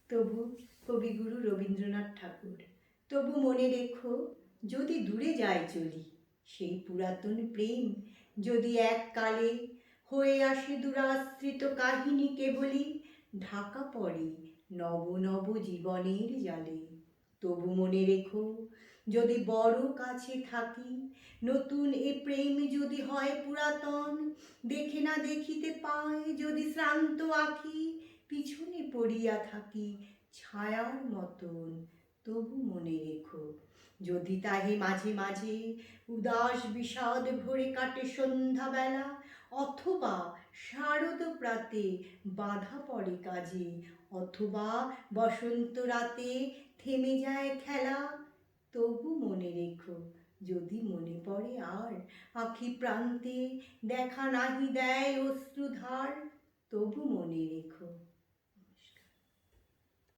তবু কবিগুরু রবীন্দ্রনাথ ঠাকুর। তবু মনে রেখো, যদি দূরে যায় চলি, সেই পুরাতন প্রেম যদি এককালে হয়ে আসে দুরাশ্রিত কাহিনী কেবলই, ঢাকা পড়ে নব নব জীবনের জালে। তবু মনে রেখো, যদি বড় কাছে থাকি, নতুন এ প্রেম যদি হয় পুরাতন, দেখে না দেখিতে পাই যদি শ্রান্ত আঁখি, পিছনে পড়িয়া থাকি ছায়ার মতন। তবু মনে রেখো, যদি তাহে মাঝে মাঝে উদাস বিষাদ ভরে কাটে সন্ধ্যাবেলা, অথবা শারদ প্রাতে বাধা পড়ে কাজে, অথবা বসন্ত রাতে থেমে যায় খেলা, তবু মনে রেখো, যদি মনে পড়ে আর আখি প্রান্তে দেখা নাহি দেয় অশ্রুধার, তবু মনে রেখো।